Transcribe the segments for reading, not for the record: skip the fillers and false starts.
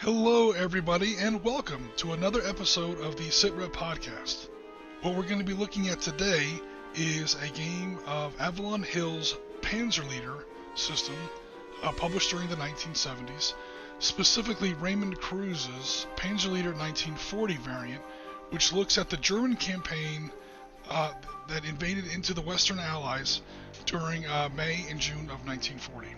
Hello everybody and welcome to another episode of the Sitrep podcast. What we're going to be looking at today is a game of Avalon Hill's Panzerleiter system published during the 1970s, specifically Raymond Cruz's Panzerleiter 1940 variant, which looks at the German campaign that invaded into the Western Allies during May and June of 1940.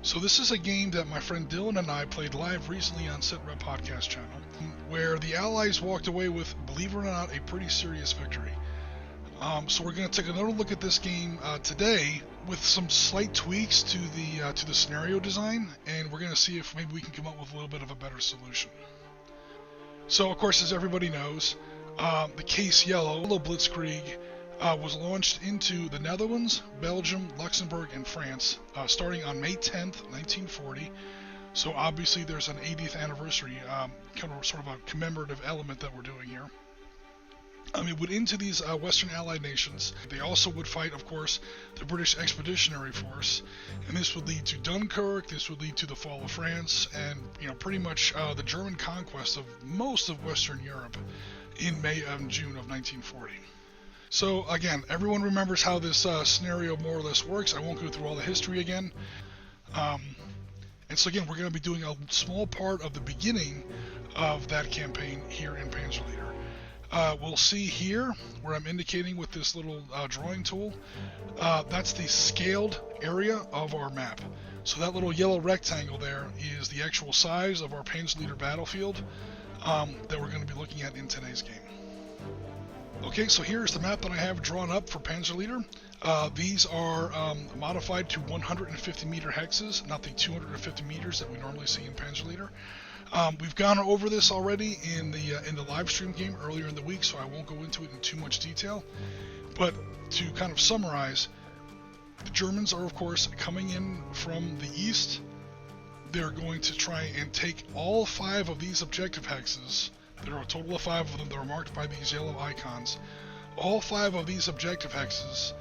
So this is a game that my friend Dylan and I played live recently on Sitrep podcast channel, where the Allies walked away with, believe it or not, a pretty serious victory. So we're going to take another look at this game today with some slight tweaks to the scenario design, and we're going to see if maybe we can come up with a little bit of a better solution. So of course, as everybody knows, the Case Yellow Blitzkrieg was launched into the Netherlands, Belgium, Luxembourg, and France starting on May 10th, 1940. So obviously there's an 80th anniversary, kind of sort of a commemorative element that we're doing here. It would into these Western Allied nations. They also would fight, of course, the British Expeditionary Force, and this would lead to Dunkirk. This would lead to the fall of France, and pretty much the German conquest of most of Western Europe in May and June of 1940. So again, everyone remembers how this scenario more or less works. I won't go through all the history again. And so again, we're going to be doing a small part of the beginning of that campaign here in Panzerleiter. We'll see here where I'm indicating with this little drawing tool. That's the scaled area of our map. So that little yellow rectangle there is the actual size of our Panzerleiter battlefield that we're going to be looking at in today's game. Okay, so here's the map that I have drawn up for Panzerleiter. These are modified to 150 meter hexes, not the 250 meters that we normally see in Panzerleiter. We've gone over this already in the live stream game earlier in the week, so I won't go into it in too much detail. But to kind of summarize, the Germans are of course coming in from the east. They're going to try and take all 5 of these objective hexes. There are a total of 5 of them that are marked by these yellow icons. All 5 of these objective hexes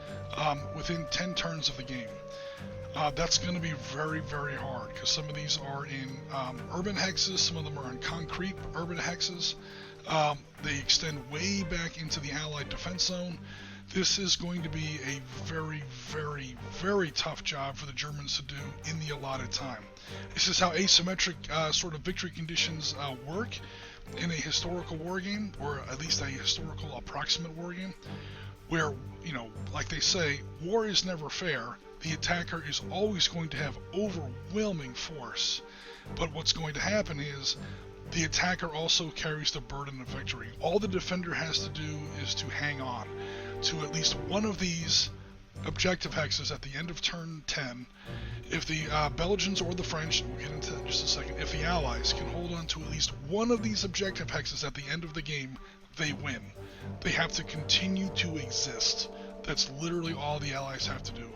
within 10 turns of the game. That's going to be very, very hard because some of these are in urban hexes, some of them are in concrete urban hexes. They extend way back into the Allied defense zone. This is going to be a very, very, very tough job for the Germans to do in the allotted time. This is how asymmetric sort of victory conditions work in a historical war game, or at least a historical approximate war game, where, like they say, war is never fair. The attacker is always going to have overwhelming force, but what's going to happen is the attacker also carries the burden of victory. All the defender has to do is to hang on to at least one of these objective hexes at the end of turn 10. If the Belgians or the French, we'll get into that in just a second, if the Allies can hold on to at least one of these objective hexes at the end of the game, they win. They have to continue to exist. That's literally all the Allies have to do.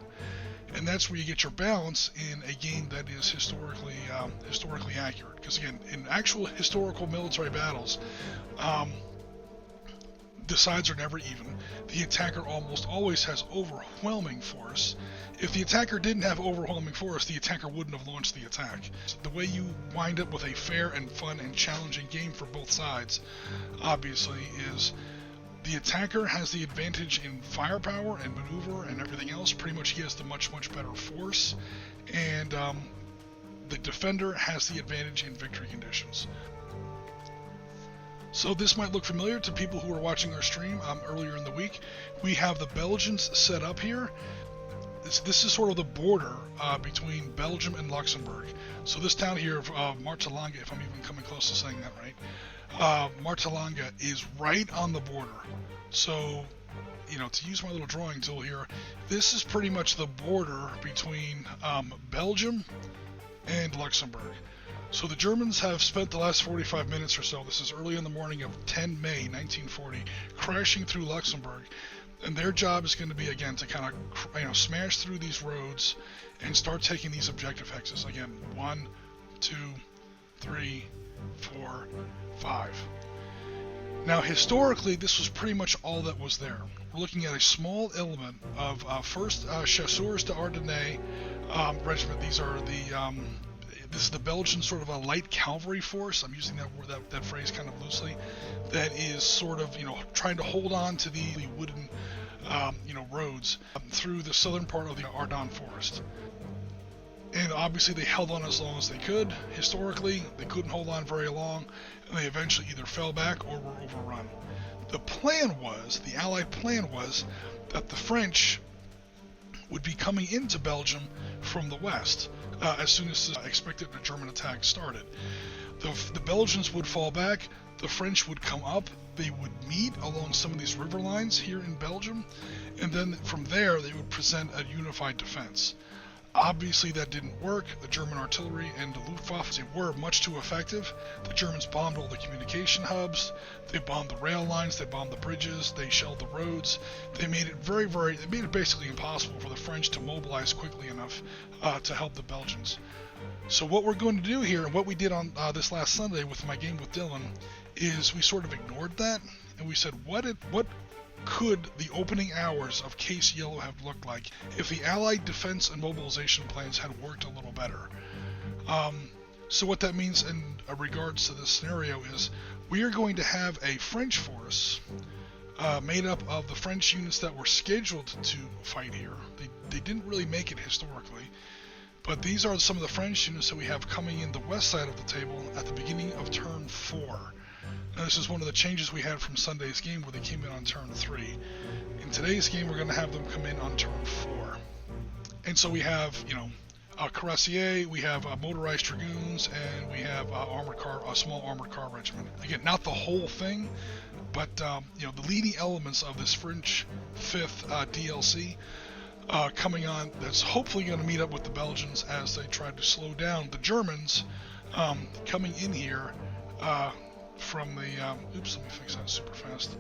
And that's where you get your balance in a game that is historically accurate. Because again, in actual historical military battles, the sides are never even. The attacker almost always has overwhelming force. If the attacker didn't have overwhelming force, the attacker wouldn't have launched the attack. So the way you wind up with a fair and fun and challenging game for both sides, obviously, is the attacker has the advantage in firepower and maneuver and everything else. Pretty much he has the much, much better force. And the defender has the advantage in victory conditions. So this might look familiar to people who are watching our stream earlier in the week. We have the Belgians set up here. This is sort of the border between Belgium and Luxembourg. So this town here of Martelanga, if I'm even coming close to saying that right, Martelanga is right on the border. So, to use my little drawing tool here, this is pretty much the border between Belgium and Luxembourg. So the Germans have spent the last 45 minutes or so, this is early in the morning of 10 May 1940, crashing through Luxembourg. And their job is going to be, again, to kind of smash through these roads and start taking these objective hexes. Again, 1, 2, 3, 4, 5. Now, historically, this was pretty much all that was there. We're looking at a small element of 1st Chasseaurs de Adrennais regiment. These are the this is the Belgian sort of a light cavalry force. I'm using that phrase kind of loosely. That is sort of, trying to hold on to the wooden, roads through the southern part of the Ardennes forest. And obviously they held on as long as they could. Historically, they couldn't hold on very long, and they eventually either fell back or were overrun. The Allied plan was that the French would be coming into Belgium from the west as soon as the expected German attack started. The Belgians would fall back, the French would come up, they would meet along some of these river lines here in Belgium, and then from there they would present a unified defense. Obviously that didn't work. The German artillery and the Luftwaffe were much too effective. The Germans bombed all the communication hubs, they bombed the rail lines, they bombed the bridges, they shelled the roads. They made it basically impossible for the French to mobilize quickly enough to help the Belgians. So what we're going to do here, and what we did on this last Sunday with my game with Dylan, is we sort of ignored that, and we said, what could the opening hours of Case Yellow have looked like if the Allied defense and mobilization plans had worked a little better? So what that means in regards to this scenario is we are going to have a French force made up of the French units that were scheduled to fight here. They didn't really make it historically, but these are some of the French units that we have coming in the west side of the table at the beginning of turn 4. Now, this is one of the changes we had from Sunday's game where they came in on turn 3. In today's game, we're going to have them come in on turn 4. And so we have, Cuirassiers, we have motorized dragoons, and we have a small armored car regiment. Again, not the whole thing, but the leading elements of this French 5th DLC coming on, that's hopefully going to meet up with the Belgians as they try to slow down the Germans coming in here from the, oops, let me fix that super fast,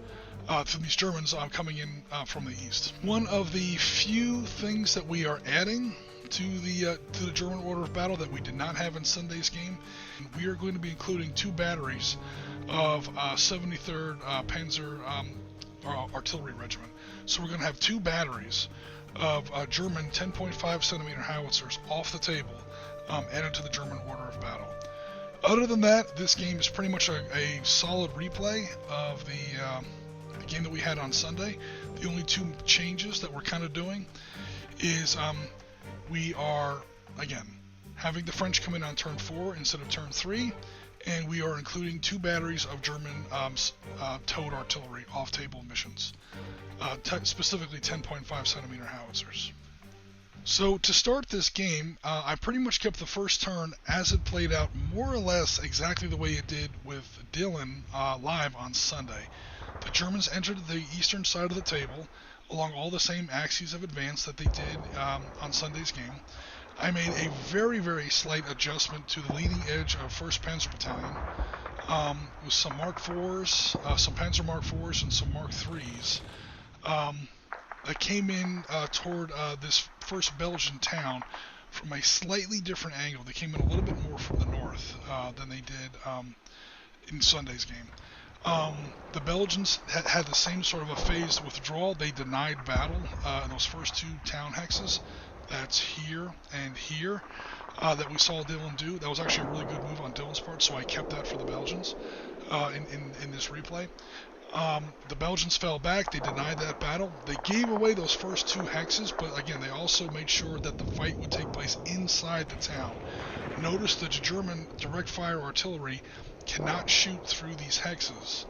from these Germans coming in from the east. One of the few things that we are adding to the German order of battle that we did not have in Sunday's game, we are going to be including 2 batteries of 73rd Panzer Artillerie Regiment. So we're going to have 2 batteries of German 10.5 centimeter howitzers off the table added to the German order of battle. Other than that, this game is pretty much a solid replay of the game that we had on Sunday. The only 2 changes that we're kind of doing is we are, again, having the French come in on turn 4 instead of turn 3, and we are including 2 batteries of German towed artillery off-table missions, specifically 10.5 centimeter howitzers. So to start this game, I pretty much kept the first turn as it played out more or less exactly the way it did with Dylan live on Sunday. The Germans entered the eastern side of the table along all the same axes of advance that they did on Sunday's game. I made a very, very slight adjustment to the leading edge of 1st Panzer Battalion with some Mark IVs, some Panzer Mark IVs, and some Mark IIIs. That came in toward this first Belgian town from a slightly different angle. They came in a little bit more from the north than they did in Sunday's game. The Belgians had the same sort of a phased withdrawal. They denied battle in those first 2 town hexes. That's here and here that we saw Dylan do. That was actually a really good move on Dylan's part, so I kept that for the Belgians in this replay. The Belgians fell back. They denied that battle. They gave away those first 2 hexes, but again, they also made sure that the fight would take place inside the town. Notice that the German direct fire artillery cannot shoot through these hexes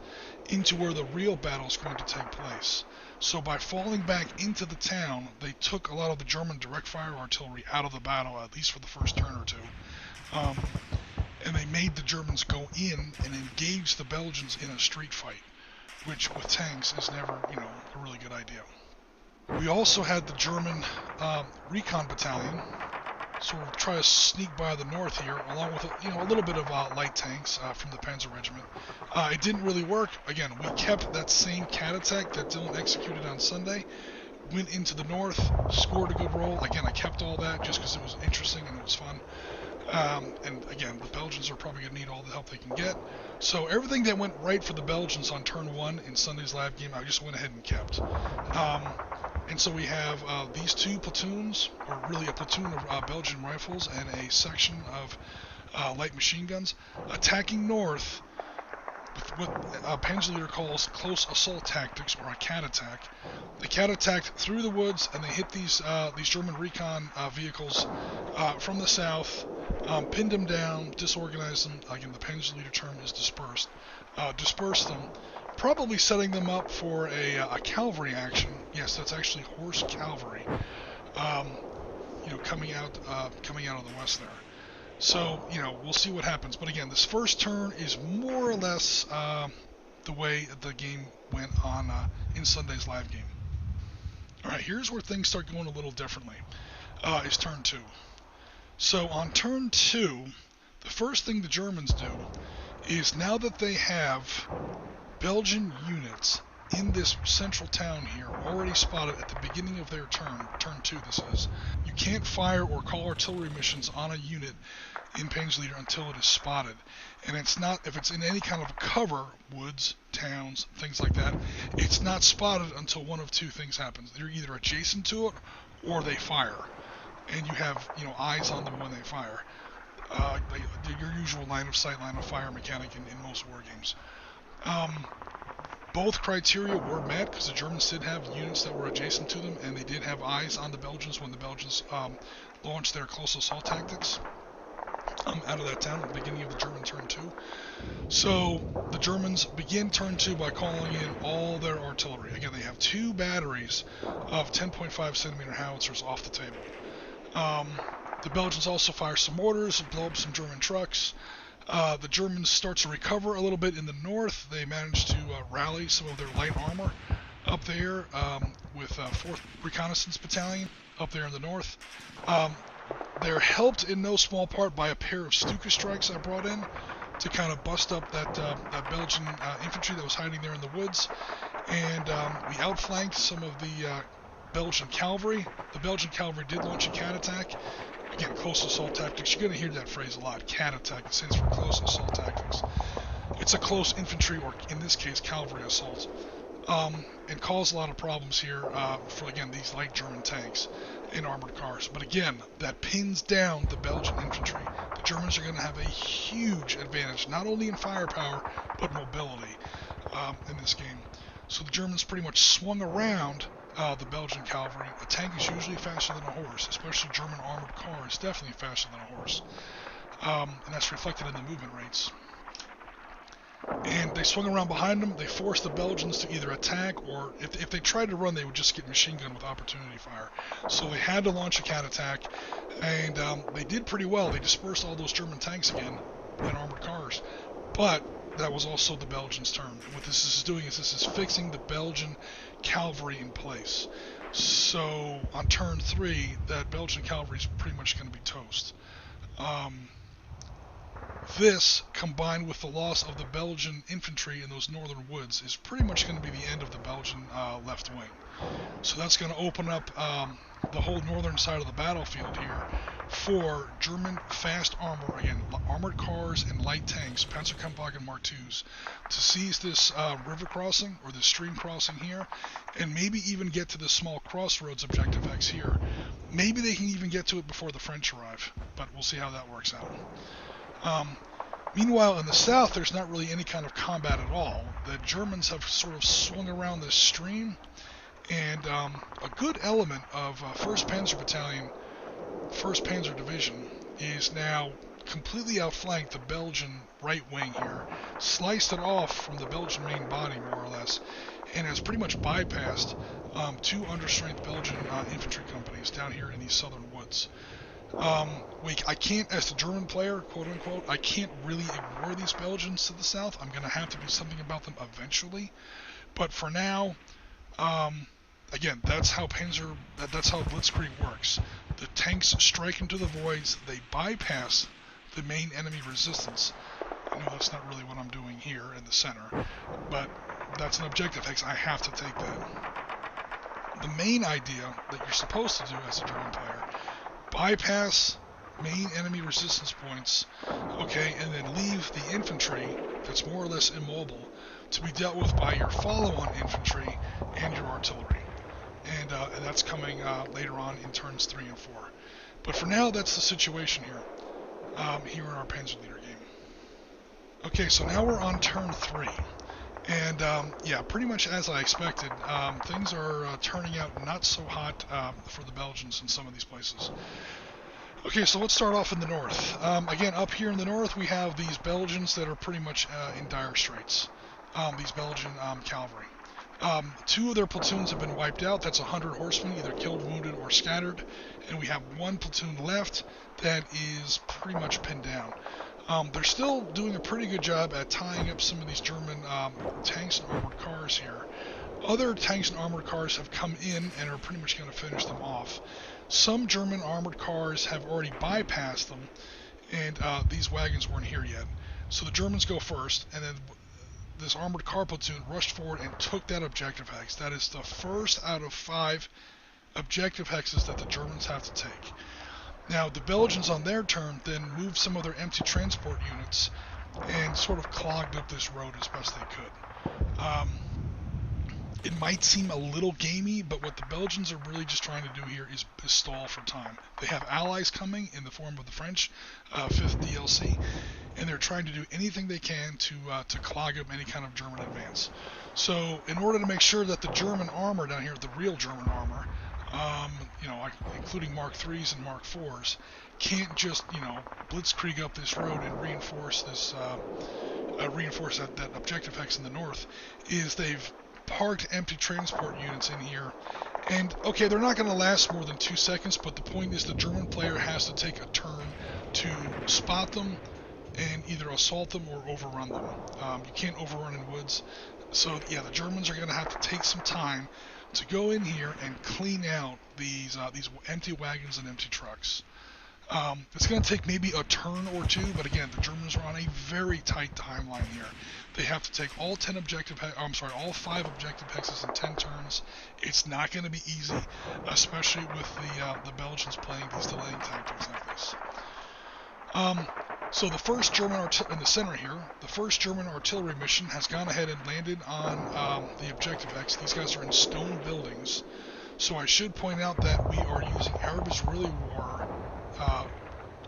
into where the real battle is going to take place. So by falling back into the town, they took a lot of the German direct fire artillery out of the battle, at least for the first turn or 2. And they made the Germans go in and engage the Belgians in a street fight, which with tanks is never, a really good idea. We also had the German recon battalion sort of try to sneak by the north here, along with a little bit of light tanks from the Panzer Regiment. It didn't really work. Again, we kept that same cat attack that Dylan executed on Sunday, went into the north, scored a good roll. Again, I kept all that just because it was interesting and it was fun. And again, the Belgians are probably going to need all the help they can get. So everything that went right for the Belgians on turn 1 in Sunday's live game, I just went ahead and kept. And so we have these two platoons, or really a platoon of Belgian rifles and a section of light machine guns, attacking north with what Panzer Leader calls close assault tactics, or a cat attack. The cat attacked through the woods, and they hit these German recon vehicles from the south, pinned them down, disorganized them. Again, the Panzer Leader term is dispersed. Dispersed them, probably setting them up for a cavalry action. Yes, that's actually horse cavalry. Coming out of the west there. So, we'll see what happens. But again, this first turn is more or less the way the game went on in Sunday's live game. Alright, here's where things start going a little differently. Is turn 2. So on turn 2, the first thing the Germans do is, now that they have Belgian units in this central town here, already spotted at the beginning of their turn 2 this is, you can't fire or call artillery missions on a unit in Panzer Leader until it is spotted. And it's not, if it's in any kind of cover, woods, towns, things like that, it's not spotted until one of two things happens. They're either adjacent to it or they fire. And you have, eyes on them when they fire. Your usual line of sight, line of fire mechanic in most war games. Both criteria were met, because the Germans did have units that were adjacent to them, and they did have eyes on the Belgians when the Belgians launched their close assault tactics out of that town at the beginning of the German turn 2. So the Germans begin turn 2 by calling in all their artillery. Again, they have 2 batteries of 10.5 centimeter howitzers off the table. The Belgians also fire some mortars and blow up some German trucks. The Germans start to recover a little bit in the north. They manage to rally some of their light armor up there with 4th Reconnaissance Battalion up there in the north. They're helped in no small part by a pair of Stuka strikes I brought in to kind of bust up that Belgian infantry that was hiding there in the woods. And we outflanked some of the Belgian cavalry. The Belgian cavalry did launch a cat attack. Again, close assault tactics. You're going to hear that phrase a lot. Cat attack. It stands for close assault tactics. It's a close infantry, or in this case, cavalry assault. And caused a lot of problems here for, again, these light German tanks and armored cars. But again, that pins down the Belgian infantry. The Germans are going to have a huge advantage, not only in firepower, but mobility in this game. So the Germans pretty much swung around the Belgian cavalry. A tank is usually faster than a horse, especially German armored car is definitely faster than a horse. And that's reflected in the movement rates. And they swung around behind them. They forced the Belgians to either attack, or if they tried to run, they would just get machine gun with opportunity fire. So they had to launch a cat attack, and they did pretty well. They dispersed all those German tanks again and armored cars. But that was also the Belgians' turn. And what this is doing is this is fixing the Belgian cavalry in place. So on turn 3, that Belgian cavalry is pretty much going to be toast. This, combined with the loss of the Belgian infantry in those northern woods, is pretty much going to be the end of the Belgian left wing. So that's going to open up the whole northern side of the battlefield here for German fast armor, again, armored cars and light tanks, Panzerkampfwagen Mark IIs, to seize this river crossing, or this stream crossing here, and maybe even get to the small crossroads objective X here. Maybe they can even get to it before the French arrive, but we'll see how that works out. Meanwhile, in the south, there's not really any kind of combat at all. The Germans have sort of swung around this stream, and a good element of 1st Panzer Battalion, 1st Panzer Division, is now completely outflanked the Belgian right wing here, sliced it off from the Belgian main body, more or less, and has pretty much bypassed 2 understrength Belgian infantry companies down here in these southern woods. I can't, as the German player, quote unquote, I can't really ignore these Belgians to the south. I'm going to have to do something about them eventually. But for now, again, that's how Blitzkrieg works. The tanks strike into the voids, they bypass the main enemy resistance. I know that's not really what I'm doing here in the center, but that's an objective X. I have to take that. The main idea that you're supposed to do as a German player: bypass main enemy resistance points, okay, and then leave the infantry that's more or less immobile to be dealt with by your follow-on infantry and your artillery. and that's coming later on in turns 3 and 4. But for now, that's the situation here in our Panzer Leader game. Okay, so now we're on turn 3. And yeah, pretty much as I expected, things are turning out not so hot for the Belgians in some of these places. Okay, so let's start off in the north. Again, up here in the north, we have these Belgians that are pretty much in dire straits. These Belgian cavalry. 2 of their platoons have been wiped out. That's 100 horsemen, either killed, wounded, or scattered. And we have 1 platoon left that is pretty much pinned down. They're still doing a pretty good job at tying up some of these German tanks and armored cars here. Other tanks and armored cars have come in and are pretty much going to finish them off. Some German armored cars have already bypassed them, and these wagons weren't here yet. So the Germans go first, and then this armored car platoon rushed forward and took that objective hex. That is the first out of 5 objective hexes that the Germans have to take. Now, the Belgians on their turn then moved some of their empty transport units and sort of clogged up this road as best they could. It might seem a little gamey, but what the Belgians are really just trying to do here is stall for time. They have allies coming in the form of the French, 5th DLC, and they're trying to do anything they can to clog up any kind of German advance. So, in order to make sure that the German armor down here, the real German armor, you know, including Mark IIIs and Mark IVs, can't just, you know, blitzkrieg up this road and reinforce this, reinforce that objective hex in the north, is they've parked empty transport units in here. And, okay, they're not going to last more than 2 seconds, but the point is the German player has to take a turn to spot them and either assault them or overrun them. You can't overrun in woods. So, yeah, the Germans are going to have to take some time to go in here and clean out these empty wagons and empty trucks. It's going to take maybe a turn or 2, but again, the Germans are on a very tight timeline here. They have to take all 5 objective hexes in 10 turns. It's not going to be easy, especially with the Belgians playing these delaying tactics like this. So the first German in the center here, the first German artillery mission has gone ahead and landed on the objective hex. These guys are in stone buildings. So I should point out that we are using Arab-Israeli War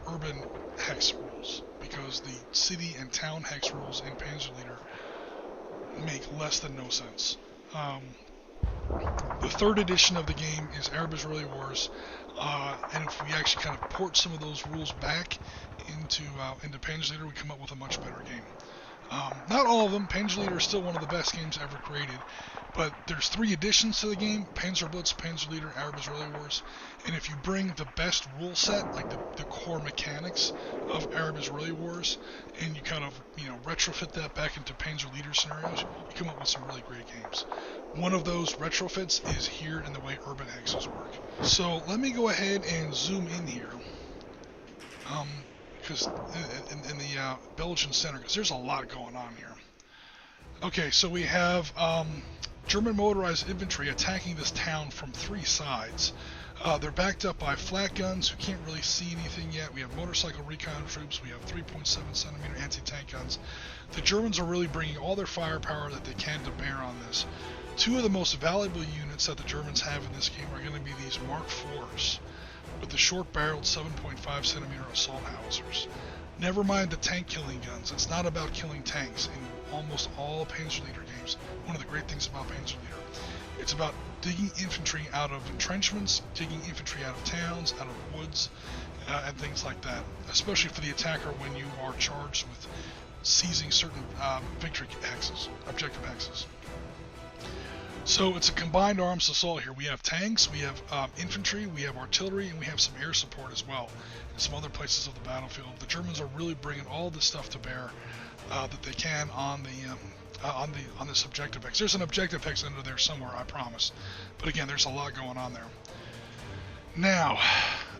urban hex rules, because the city and town hex rules in Panzer Leader make less than no sense. The 3rd edition of the game is Arab-Israeli Wars, and if we actually kind of port some of those rules back into Panzer Leader, we come up with a much better game. Not all of them. Panzer Leader is still one of the best games ever created, but there's 3 additions to the game: Panzer Blitz, Panzer Leader, Arab-Israeli Wars. And if you bring the best rule set, like the core mechanics of Arab-Israeli Wars, and you kind of, you know, retrofit that back into Panzer Leader scenarios, you come up with some really great games. One of those retrofits is here in the way urban hexes work. So let me go ahead and zoom in here. Because in the Belgian center, because there's a lot going on here. Okay, so we have German motorized infantry attacking this town from 3 sides. They're backed up by flat guns who can't really see anything yet. We have motorcycle recon troops. We have 3.7 centimeter anti-tank guns. The Germans are really bringing all their firepower that they can to bear on this. 2 of the most valuable units that the Germans have in this game are going to be these Mark IVs with the short-barreled 7.5 centimeter assault howitzers. Never mind the tank-killing guns. It's not about killing tanks in almost all Panzer Leader games. One of the great things about Panzer Leader. It's about digging infantry out of entrenchments, digging infantry out of towns, out of woods, and things like that. Especially for the attacker when you are charged with seizing certain victory hexes, objective hexes. So it's a combined arms assault here. We have tanks, we have infantry, we have artillery, and we have some air support as well in some other places of the battlefield. The Germans are really bringing all this stuff to bear that they can on this objective hex. There's an objective hex under there somewhere, I promise. But again, there's a lot going on there. Now,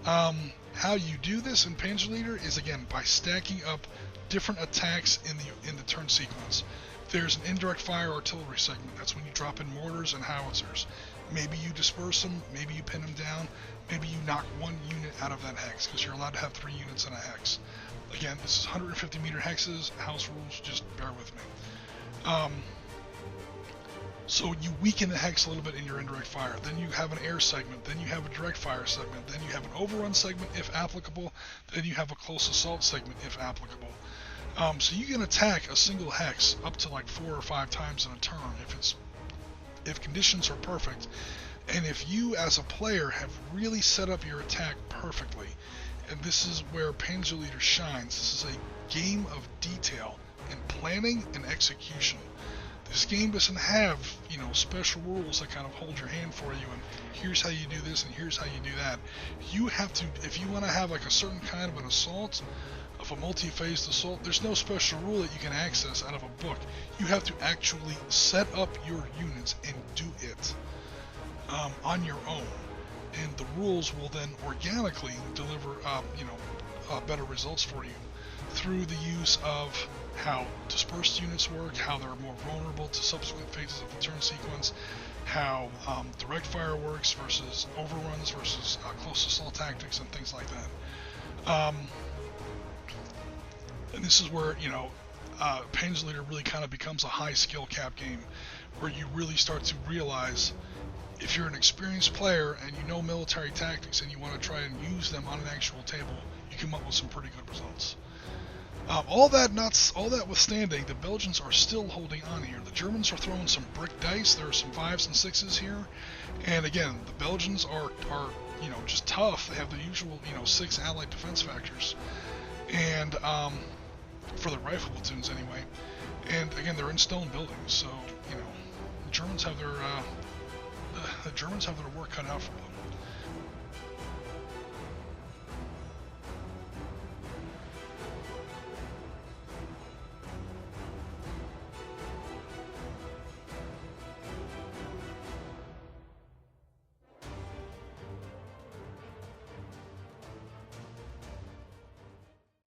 how you do this in Panzer Leader is, again, by stacking up different attacks in the turn sequence. There's an indirect fire artillery segment. That's when you drop in mortars and howitzers. Maybe you disperse them, maybe you pin them down, maybe you knock 1 unit out of that hex, because you're allowed to have 3 units in a hex. Again, this is 150 meter hexes, house rules, just bear with me. So you weaken the hex a little bit in your indirect fire. Then you have an air segment. Then you have a direct fire segment. Then you have an overrun segment if applicable. Then you have a close assault segment if applicable. So you can attack a single hex up to like 4 or 5 times in a turn if conditions are perfect, and if you as a player have really set up your attack perfectly. And this is where Panzer Leader shines. This is a game of detail and planning and execution. This game doesn't have, you know, special rules that kind of hold your hand for you and here's how you do this and here's how you do that. You have to, if you want to have like a certain kind of an assault, of a multi-phased assault, there's no special rule that you can access out of a book. You have to actually set up your units and do it on your own. And the rules will then organically deliver, better results for you through the use of how dispersed units work, how they're more vulnerable to subsequent phases of the turn sequence, how direct fire works versus overruns versus close assault tactics and things like that. And this is where, you know, Panzer Leader really kind of becomes a high skill cap game where you really start to realize if you're an experienced player and you know military tactics and you want to try and use them on an actual table, you come up with some pretty good results. All that withstanding, the Belgians are still holding on here. The Germans are throwing some brick dice. There are some 5s and 6s here, and again, the Belgians are you know, just tough. They have the usual, you know, 6 allied defense factors, and for the rifle platoons anyway. And again, they're in stone buildings, so you know, the Germans have their work cut out for them.